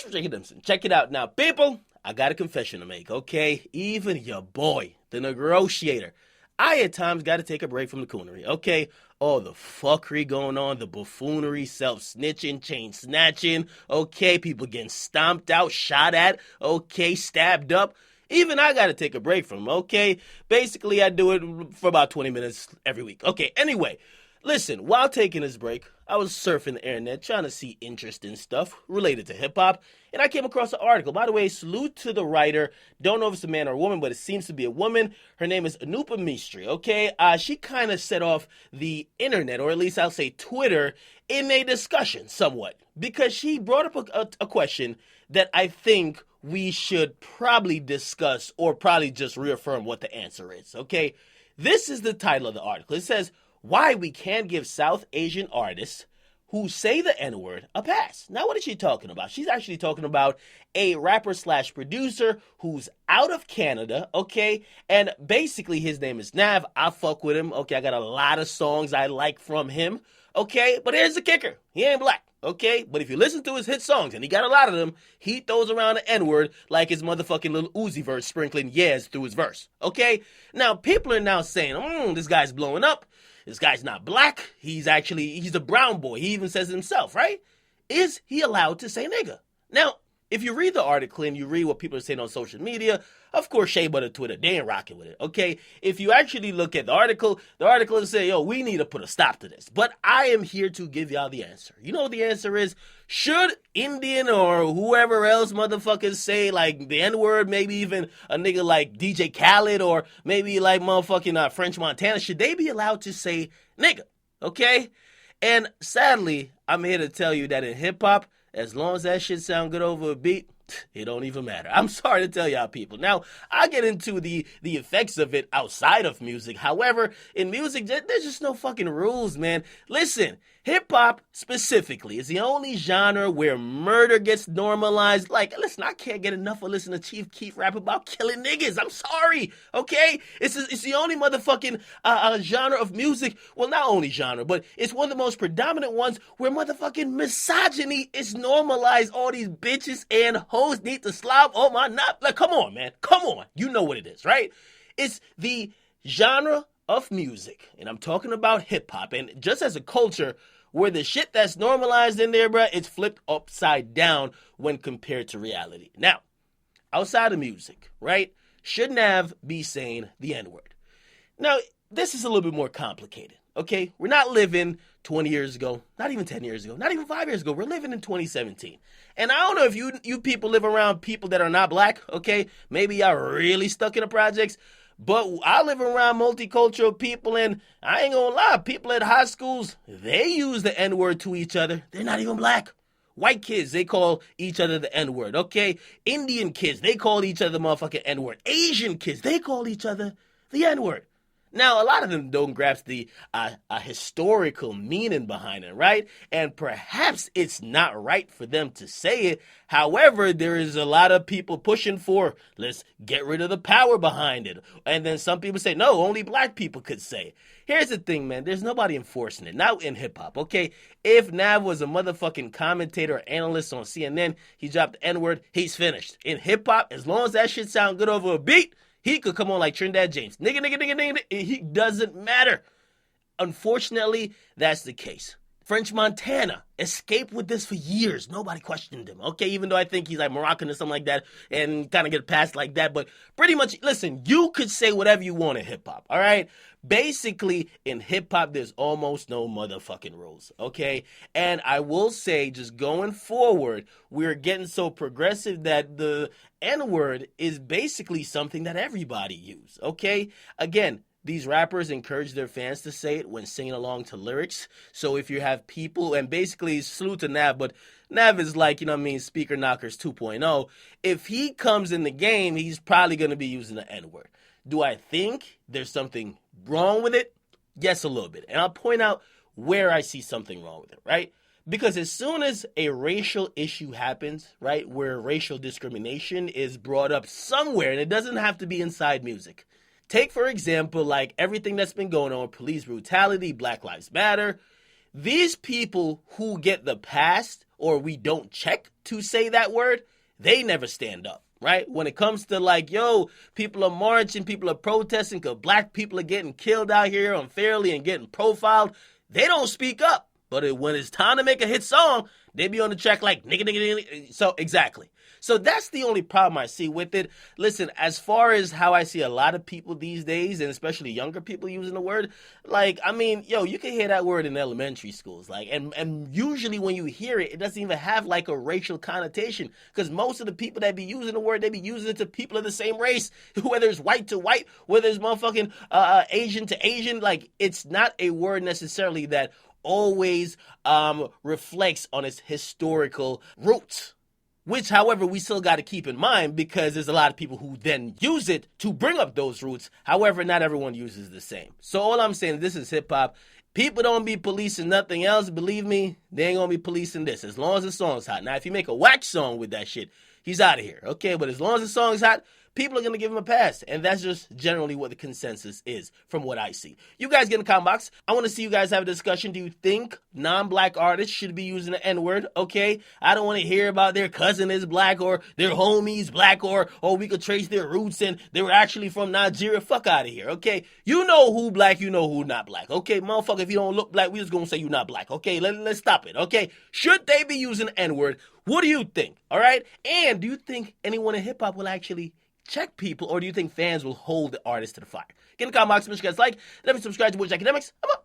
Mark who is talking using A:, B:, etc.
A: from Jacob Dimson. Check it out now, people. I got a confession to make, okay? Even your boy, the negotiator, I at times got to take a break from the coonery, okay? All the fuckery going on, the buffoonery, self-snitching, chain snatching, okay? People getting stomped out, shot at, okay? Stabbed up. Even I got to take a break from, okay? Basically, I do it for about 20 minutes every week. Okay, anyway, listen, while taking this break, I was surfing the internet trying to see interesting stuff related to hip-hop, and I came across an article. By the way, salute to the writer. Don't know if it's a man or a woman, but it seems to be a woman. Her name is Anupa Mistry, okay? She kind of set off the internet, or at least I'll say Twitter, in a discussion somewhat, because she brought up a question that I think we should probably discuss or probably just reaffirm what the answer is, okay? This is the title of the article. It says, why we can't give South Asian artists who say the N-word a pass. Now, what is she talking about? She's actually talking about a rapper slash producer who's out of Canada, okay? And basically, his name is Nav. I fuck with him, okay? I got a lot of songs I like from him, okay? But here's the kicker. He ain't black, okay? But if you listen to his hit songs, and he got a lot of them, he throws around the N-word like his motherfucking little Uzi verse sprinkling yes through his verse, okay? Now, people are now saying, this guy's blowing up. This guy's not black. He's a brown boy. He even says it himself, right? Is he allowed to say nigga? Now, if you read the article and you read what people are saying on social media, of course, Shea Butter Twitter, they ain't rocking with it, okay? If you actually look at the article is saying, yo, we need to put a stop to this. But I am here to give y'all the answer. You know what the answer is? Should Indian or whoever else motherfuckers say, like, the N-word, maybe even a nigga like DJ Khaled or maybe like motherfucking French Montana, should they be allowed to say nigga, okay? And sadly, I'm here to tell you that in hip-hop, as long as that shit sound good over a beat, it don't even matter. I'm sorry to tell y'all people. Now, I get into the effects of it outside of music. However, in music, there's just no fucking rules, man. Listen, hip-hop specifically is the only genre where murder gets normalized. Like, listen, I can't get enough of listening to Chief Keef rap about killing niggas. I'm sorry, okay? It's the only motherfucking genre of music. Well, not only genre, but it's one of the most predominant ones where motherfucking misogyny is normalized. All these bitches and hoes need to slob on my knob. Like, come on, man. Come on. You know what it is, right? It's the genre of music, and I'm talking about hip-hop, and just as a culture, where the shit that's normalized in there, bruh, it's flipped upside down when compared to reality. Now, outside of music, right, should Nav be saying the N-word? Now, this is a little bit more complicated, okay? We're not living 20 years ago, not even 10 years ago, not even 5 years ago. We're living in 2017. And I don't know if you people live around people that are not black, okay? Maybe y'all really stuck in the projects. But I live around multicultural people, and I ain't gonna lie, people at high schools, they use the N-word to each other. They're not even black. White kids, they call each other the N-word, okay? Indian kids, they call each other the motherfucking N-word. Asian kids, they call each other the N-word. Now, a lot of them don't grasp the historical meaning behind it, right? And perhaps it's not right for them to say it. However, there is a lot of people pushing for, let's get rid of the power behind it. And then some people say, no, only black people could say it. Here's the thing, man. There's nobody enforcing it. Not in hip-hop, okay? If Nav was a motherfucking commentator or analyst on CNN, he dropped the N-word, he's finished. In hip-hop, as long as that shit sound good over a beat, he could come on like Trinidad James. Nigga, nigga, nigga, nigga. He doesn't matter. Unfortunately, that's the case. French Montana escaped with this for years. Nobody questioned him, okay? Even though I think he's like Moroccan or something like that and kind of get passed like that. But pretty much, listen, you could say whatever you want in hip-hop, all right? Basically, in hip-hop, there's almost no motherfucking rules, okay? And I will say, just going forward, we're getting so progressive that the N-word is basically something that everybody uses, okay? Again, these rappers encourage their fans to say it when singing along to lyrics. So if you have people, and basically salute to Nav, but Nav is like, you know what I mean, Speaker Knockers 2.0. If he comes in the game, he's probably going to be using the N-word. Do I think there's something wrong with it? Yes, a little bit. And I'll point out where I see something wrong with it, right? Because as soon as a racial issue happens, right, where racial discrimination is brought up somewhere, and it doesn't have to be inside music. Take, for example, like everything that's been going on, police brutality, Black Lives Matter. these people who get the pass or we don't check to say that word, they never stand up. Right? When it comes to like, yo, people are marching, people are protesting because black people are getting killed out here unfairly and getting profiled, they don't speak up. But when it's time to make a hit song, they be on the track like, nigga, nigga, nigga. So, exactly. So that's the only problem I see with it. Listen, as far as how I see a lot of people these days, and especially younger people using the word, like, I mean, yo, you can hear that word in elementary schools. Like, and usually when you hear it, it doesn't even have like a racial connotation. Because most of the people that be using the word, they be using it to people of the same race, whether it's white to white, whether it's motherfucking Asian to Asian. Like, it's not a word necessarily that always reflects on its historical roots. Which, however, we still got to keep in mind because there's a lot of people who then use it to bring up those roots. However, not everyone uses the same. So all I'm saying, this is hip hop. People don't be policing nothing else. Believe me, they ain't going to be policing this as long as the song's hot. Now, if you make a whack song with that shit, he's out of here. Okay, but as long as the song's hot, people are going to give him a pass. And that's just generally what the consensus is from what I see. You guys get in the comment box. I want to see you guys have a discussion. Do you think non-black artists should be using the N-word? Okay, I don't want to hear about their cousin is black or their homie's black or we could trace their roots and they were actually from Nigeria. Fuck out of here, okay? You know who black, you know who not black. Okay, motherfucker, if you don't look black, we just going to say you not black. Okay, let's stop it, okay? Should they be using the N-word? What do you think, all right? And do you think anyone in hip-hop will actually check people, or do you think fans will hold the artist to the fire? Get in the comment box, make sure you guys like, and subscribe to Akademiks. I'm up.